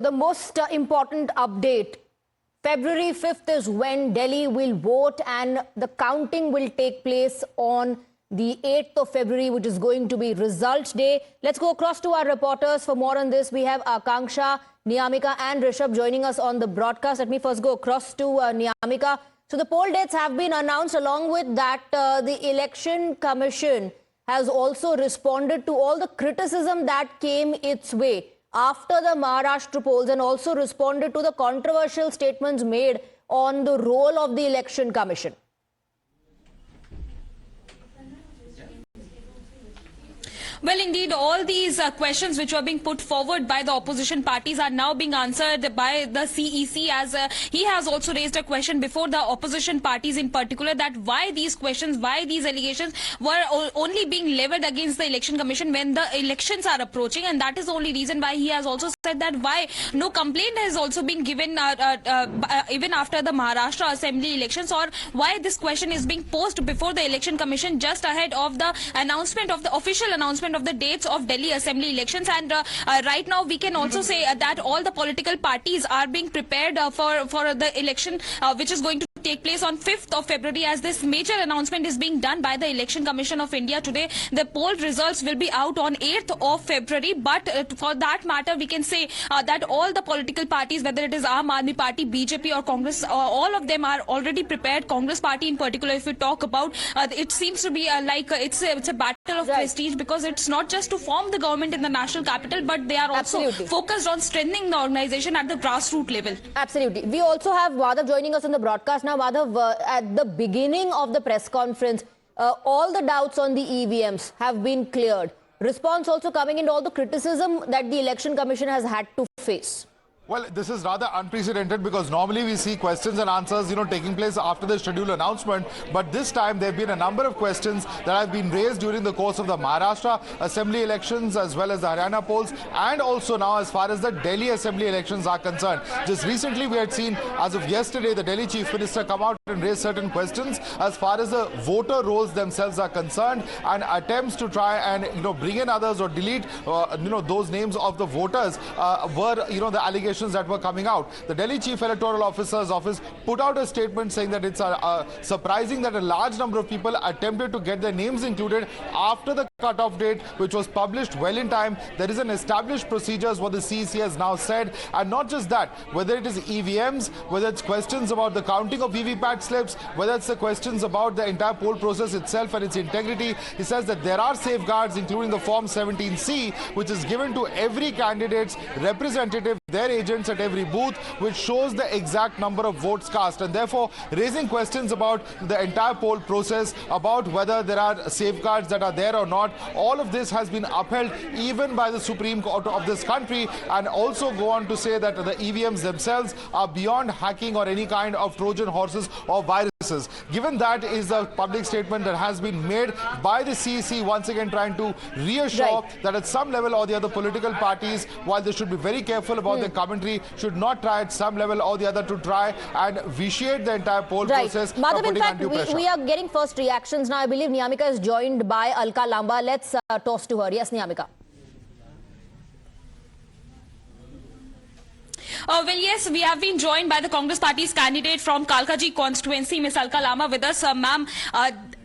The most important update, February 5th is when Delhi will vote and the counting will take place on the 8th of February, which is going to be results day. Let's go across to our reporters for more on this. We have Akanksha, Niyamika and Rishabh joining us on the broadcast. Let me first go across to Niyamika. So the poll dates have been announced. Along with that, the Election Commission has also responded to all the criticism that came its way after the Maharashtra polls and also responded to the controversial statements made on the role of the Election Commission. Well, indeed, all these questions which were being put forward by the opposition parties are now being answered by the CEC, as he has also raised a question before the opposition parties in particular, that why these questions, why these allegations were only being leveled against the Election Commission when the elections are approaching, and that is the only reason why he has also said that why no complaint has also been given even after the Maharashtra Assembly elections, or why this question is being posed before the Election Commission just ahead of the announcement of the official announcement of the dates of Delhi Assembly elections. And right now we can also say that all the political parties are being prepared for the election which is going to take place on 5th of February, as this major announcement is being done by the Election Commission of India today. The poll results will be out on 8th of February, but for that matter we can say that all the political parties, whether it is Aam Aadmi Party, BJP or Congress, all of them are already prepared. Congress party in particular, if we talk about, it seems to be like it's a battle of prestige, because it's not just to form the government in the national capital, but they are also focused on strengthening the organization at the grassroots level. Absolutely. We also have Madhav joining us on the broadcast now. Madhav, at the beginning of the press conference, all the doubts on the EVMs have been cleared. Response also coming in, all the criticism that the Election Commission has had to face. Well, this is rather unprecedented, because normally we see questions and answers, taking place after the scheduled announcement. But this time there have been a number of questions that have been raised during the course of the Maharashtra Assembly elections, as well as the Haryana polls, and also now as far as the Delhi Assembly elections are concerned. Just recently we had seen, as of yesterday, the Delhi Chief Minister come out and raise certain questions as far as the voter rolls themselves are concerned, and attempts to try and bring in others or delete those names of the voters were the allegations that were coming out. The Delhi Chief Electoral Officer's office put out a statement saying that it's surprising that a large number of people attempted to get their names included after the cutoff date, which was published well in time. There is an established procedure, what the CEC has now said. And not just that, whether it is EVMs, whether it's questions about the counting of VVPAT slips, whether it's the questions about the entire poll process itself and its integrity, he says that there are safeguards, including the Form 17C, which is given to every candidate's representative, their agents at every booth, which shows the exact number of votes cast, and therefore raising questions about the entire poll process, about whether there are safeguards that are there or not. All of this has been upheld even by the Supreme Court of this country, and also go on to say that the EVMs themselves are beyond hacking or any kind of Trojan horses or viruses. Given that is the public statement that has been made by the CEC, once again trying to reassure that at some level or the other, political parties, while they should be very careful about their commentary, should not try at some level or the other to try and vitiate the entire poll process. Madhav, in fact, we are getting first reactions now. I believe Niyamika is joined by Alka Lamba. Let's toss to her. Yes, Niyamika. Well, yes, we have been joined by the Congress Party's candidate from Kalkaji constituency, Miss Alka Lamba, with us. Ma'am,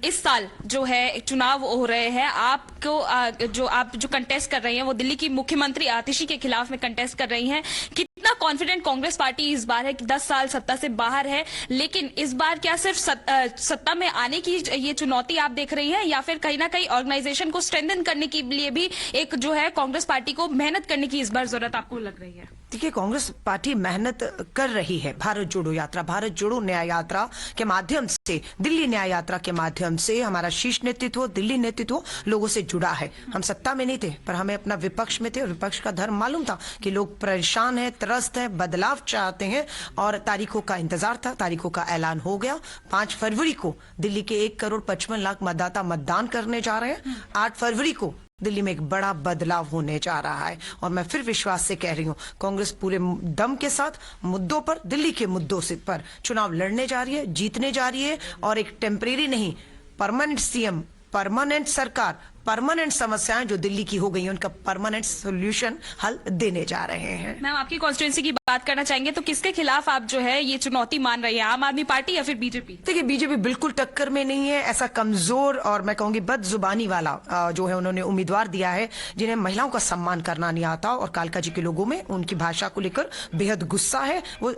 इस साल जो है चुनाव हो रहे हैं, आपको जो कंटेस्ट कर रही हैं वो दिल्ली की मुख्यमंत्री आतिशी के खिलाफ में कंटेस्ट कर रही हैं. कितना कॉन्फिडेंट कांग्रेस पार्टी इस बार है कि 10 साल सत्ता से बाहर है, लेकिन इस बार क्या सिर्फ सत्ता में आने की ये चुनौती आप देख रही हैं, या फिर कहीं ना कहीं ऑर्गेनाइजेशन को स्ट्रेंथन करने के लिए भी एक जो है कांग्रेस पार्टी को मेहनत करने की इस बार जरूरत आपको लग रही है? देखिए, कांग्रेस पार्टी मेहनत कर रही है. भारत जोड़ो यात्रा, भारत जोड़ो न्याय यात्रा के माध्यम से, दिल्ली न्याय यात्रा के माध्यम से हमारा शीर्ष नेतृत्व, दिल्ली नेतृत्व लोगों से जुड़ा है. हम सत्ता में नहीं थे, पर हमें अपना विपक्ष में थे, और विपक्ष का धर्म मालूम था कि लोग परेशान हैं, त्रस्त हैं, बदलाव चाहते हैं, और तारीखों का इंतजार था. तारीखों का ऐलान हो गया. 5 फरवरी को दिल्ली के 1,55,00,000 मतदाता मतदान करने जा रहे हैं. 8 फरवरी को दिल्ली में एक बड़ा बदलाव होने जा रहा है, और मैं फिर विश्वास से कह रही हूं, कांग्रेस पूरे दम के साथ मुद्दों पर, दिल्ली के मुद्दों से पर चुनाव लड़ने जा रही है, जीतने जा रही है, और एक टेम्परेरी नहीं, परमानेंट सीएम, परमानेंट सरकार, परमानेंट समस्याएं जो दिल्ली की हो गई हैं उनका परमानेंट सोल्यूशन हल देने जा रहे हैं। मैम, आपकी कॉन्स्टिट्यूंसी की बात करना चाहेंगे तो किसके खिलाफ आप जो है ये चुनौती मान रही है, आम आदमी पार्टी या फिर बीजेपी? देखिए, बीजेपी बिल्कुल टक्कर में नहीं है। ऐसा कमजोर और मैं कहूंगी बदजुबानी वाला जो है उन्होंने उम्मीदवार दिया है जिन्हें महिलाओं का सम्मान करना नहीं आता, और कालका जी के लोगों में उनकी भाषा को लेकर बेहद गुस्सा है। वो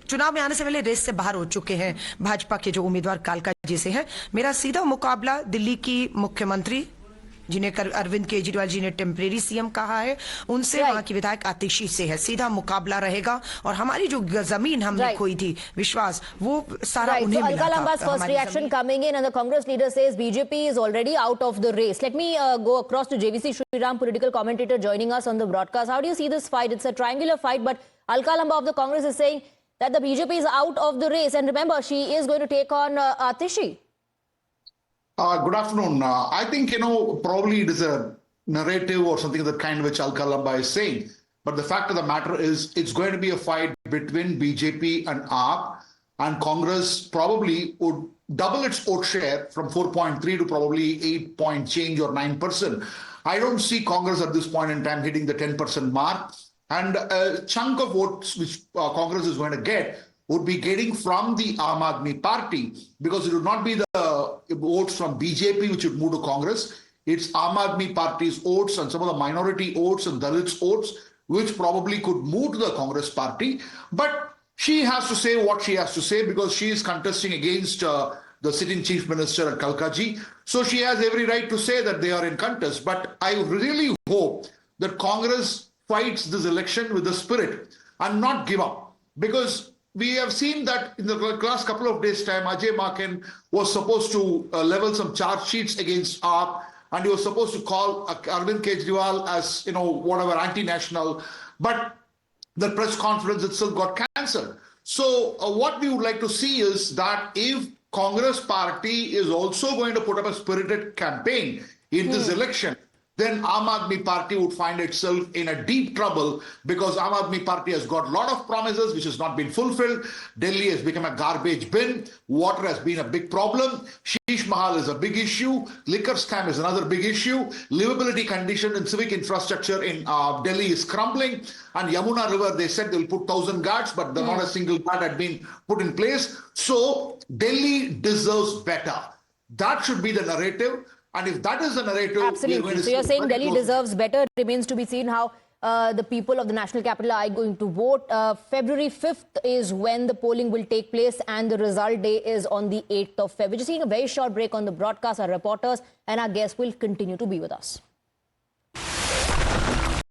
चुनाव में आने से पहले रेस से बाहर हो चुके हैं भाजपा के जो उम्मीदवार कालका जी से हैं। मेरा सीधा मुकाबला दिल्ली की मुख्यमंत्री जिन्हें अरविंद केजरीवाल जी ने टेम्परेरी सीएम कहा है उनसे, वहां की विधायक आतिशी से है। सीधा मुकाबला रहेगा और हमारी जो जमीन हमने खोई थी, विश्वास, वो सारा उन्हें मिला था। Alka Lamba's first reaction coming in, and the Congress leader says BJP is already out of the race. Let me go across to JVC Sriram, political commentator, joining us on the broadcast. How do you see this fight? It's a triangular fight, but Alka Lamba of the Congress is saying that the BJP is out of the race, and remember, she is going to take on Atishi. Good afternoon. I think, probably it is a narrative or something of the kind which Alka Lamba is saying. But the fact of the matter is it's going to be a fight between BJP and AAP, and Congress probably would double its vote share from 4.3 to probably 8 point change or 9%. I don't see Congress at this point in time hitting the 10% mark. And a chunk of votes which Congress is going to get would be getting from the Aam Aadmi Party, because it would not be the votes from BJP which would move to Congress. It's Aam Aadmi Party's votes and some of the minority votes and Dalits votes which probably could move to the Congress Party. But she has to say what she has to say because she is contesting against the sitting chief minister at Kalkaji. So she has every right to say that they are in contest. But I really hope that Congress fights this election with the spirit and not give up, because we have seen that in the last couple of days' time, Ajay Maken was supposed to level some charge sheets against AAP, and he was supposed to call Arvind Kejriwal as, whatever, anti-national. But the press conference itself got cancelled. So what we would like to see is that if Congress party is also going to put up a spirited campaign in this election, then Aam Aadmi Party would find itself in a deep trouble, because Aam Aadmi Party has got a lot of promises which has not been fulfilled. Delhi has become a garbage bin. Water has been a big problem. Sheesh Mahal is a big issue. Liquor scam is another big issue. Livability condition and civic infrastructure in Delhi is crumbling. And Yamuna River, they said they'll put 1,000 guards, but not a single guard had been put in place. So Delhi deserves better. That should be the narrative. And if that is the narrative, absolutely. So you're saying Delhi deserves better. Remains to be seen how the people of the national capital are going to vote. February 5th is when the polling will take place, and the result day is on the 8th of February. We're just taking a very short break on the broadcast. Our reporters and our guests will continue to be with us.